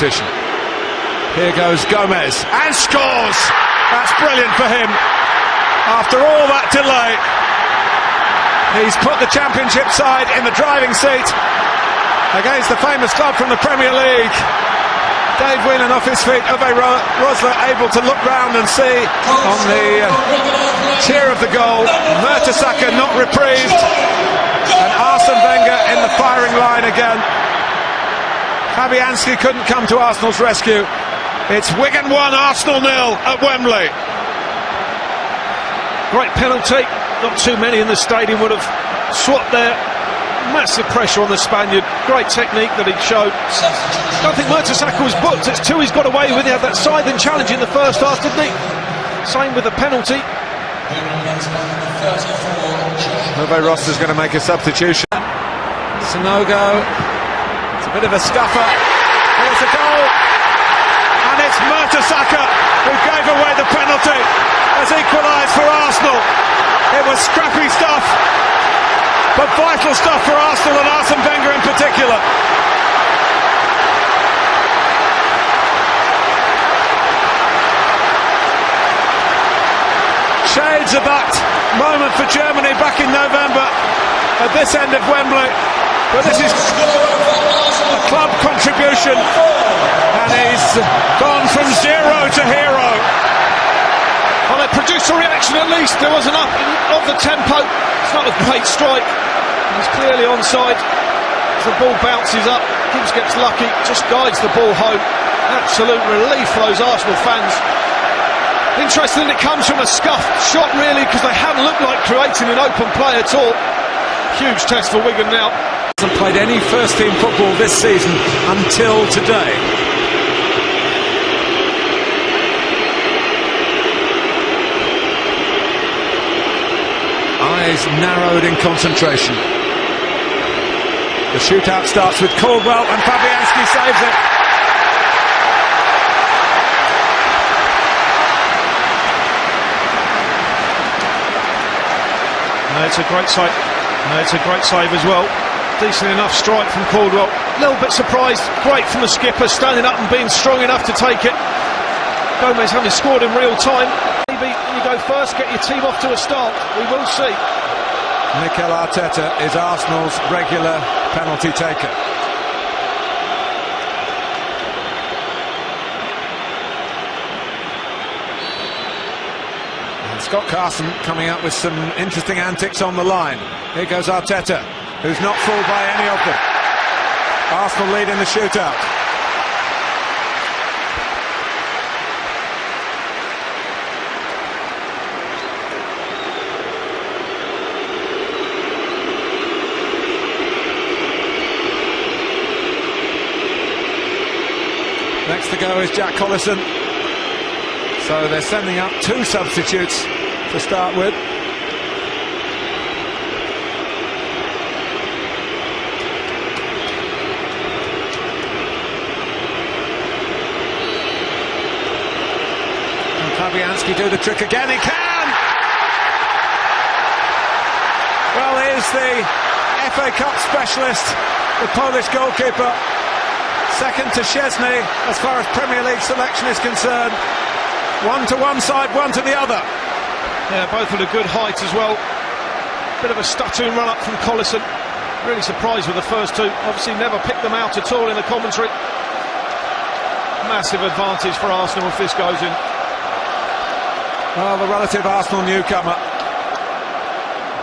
competition. Here goes Gomez, and scores! That's brilliant for him. After all that delay, he's put the Championship side in the driving seat against the famous club from the Premier League. Dave Whelan off his feet, Uwe Rosler able to look round and see on the cheer of the goal. Mertesacker not reprieved, and Arsene Wenger in the firing line again. Fabianski couldn't come to Arsenal's rescue. It's Wigan 1, Arsenal 0 at Wembley. Great penalty, not too many in the stadium would have swapped there. Massive pressure on the Spaniard, great technique that he showed. I don't think Mertesacker was booked, it's two he's got away with. He had that scything challenge in the first half, didn't he? Same with the penalty. Uwe Rosler's going to make a substitution. Sonogo, it's a bit of a scuffer. Here's a goal, and it's Mertesacker who gave away the penalty, has equalised for Arsenal. It was scrappy stuff, but vital stuff for Arsenal and Arsene Wenger in particular. Shades of that moment for Germany back in November at this end of Wembley, but this is a club contribution, and he's gone from zero to hero. Well, it produced a reaction at least. There was enough of the tempo. It's not a great strike. He's clearly onside. As the ball bounces up, Gibbs gets lucky, just guides the ball home. Absolute relief for those Arsenal fans. Interesting, it comes from a scuffed shot really, because they haven't looked like creating an open play at all. Huge test for Wigan now. Hasn't played any first team football this season until today. Eyes narrowed in concentration. The shootout starts with Caldwell, and Fabianski saves it. No, it's a great save. No, it's a great save as well. Decent enough strike from Caldwell. A little bit surprised. Great from the skipper, standing up and being strong enough to take it. Gomez having scored in real time. Maybe when you go first, get your team off to a start. We will see. Mikel Arteta is Arsenal's regular penalty taker. And Scott Carson coming up with some interesting antics on the line. Here goes Arteta, who's not fooled by any of them. Arsenal lead in the shootout. Next to go is Jack Collison. So they're sending up two substitutes to start with. Can Fabianski do the trick again? He can! Well, here's the FA Cup specialist, the Polish goalkeeper. Second to Szczesny as far as Premier League selection is concerned. One to one side, one to the other. Yeah, both at a good height as well. Bit of a stuttering run up from Collison. Really surprised with the first two. Obviously never picked them out at all in the commentary. Massive advantage for Arsenal if this goes in. Well, the relative Arsenal newcomer.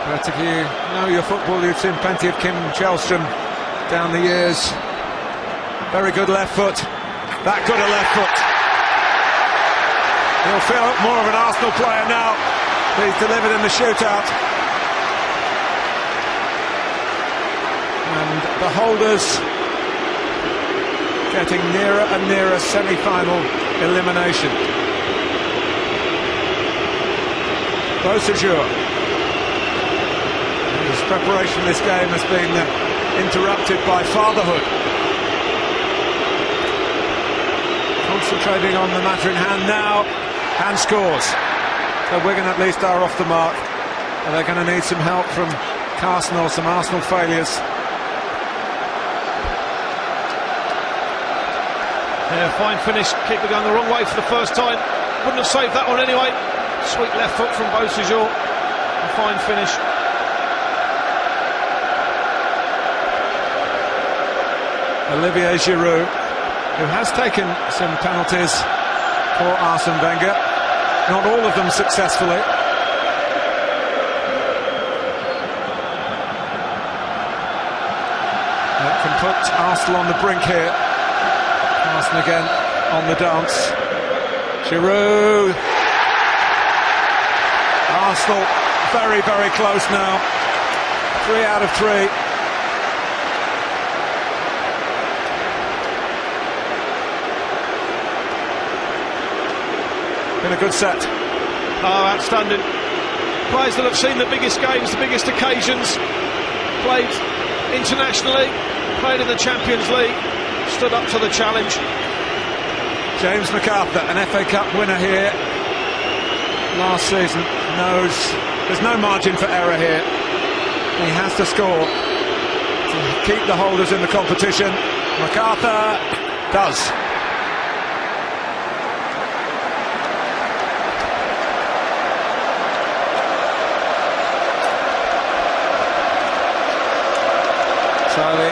But if you know your football, you've seen plenty of Kim Källström down the years. Very good left foot. That good a left foot. He'll feel more of an Arsenal player now. He's delivered in the shootout. And the holders getting nearer and nearer semi-final elimination. Beausejour. His preparation for this game has been interrupted by fatherhood. Concentrating on the matter in hand now, and scores. So Wigan at least are off the mark, and they're going to need some help from Carson or some Arsenal failures. Yeah, fine finish. Keeper going the wrong way for the first time. Wouldn't have saved that one anyway. Sweet left foot from Beausejour. A fine finish. Olivier Giroud, who has taken some penalties for Arsene Wenger, not all of them successfully. That can put Arsenal on the brink here. Arsenal again on the dance. Giroud. Arsenal very, very close now. 3 out of 3. Been a good set. Oh, outstanding. Players that have seen the biggest games, the biggest occasions, played internationally, played in the Champions League, stood up to the challenge. James MacArthur, an FA Cup winner here last season, knows there's no margin for error here. He has to score to keep the holders in the competition. MacArthur does. So the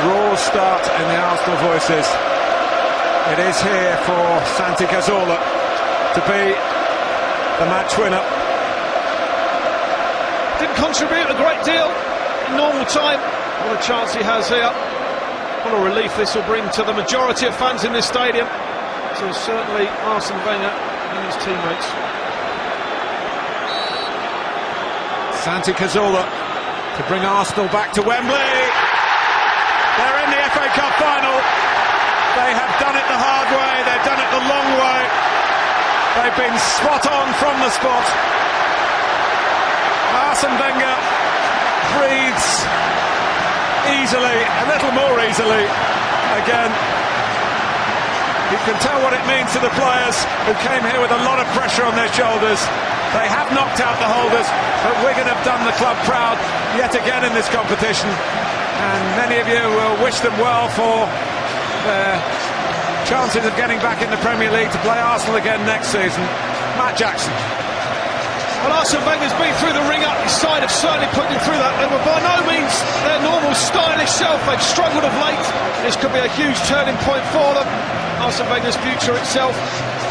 raw start in the Arsenal voices. It is here for Santi Cazorla to be the match winner. Didn't contribute a great deal in normal time. What a chance he has here. What a relief this will bring to the majority of fans in this stadium. So certainly Arsene Wenger and his teammates. Santi Cazorla to bring Arsenal back to Wembley. They're in the FA Cup final. They have done it the hard way, they've done it the long way. They've been spot on from the spot. Arsene Wenger breathes easily, a little more easily again. You can tell what it means to the players who came here with a lot of pressure on their shoulders. They have knocked out the holders, but Wigan have done the club proud yet again in this competition. And many of you will wish them well for their chances of getting back in the Premier League to play Arsenal again next season. Matt Jackson. Well, Arsene Wenger's been through the ringer. His side have certainly put him through that. They were by no means their normal stylish self. They've struggled of late. This could be a huge turning point for them. Arsene Wenger's future itself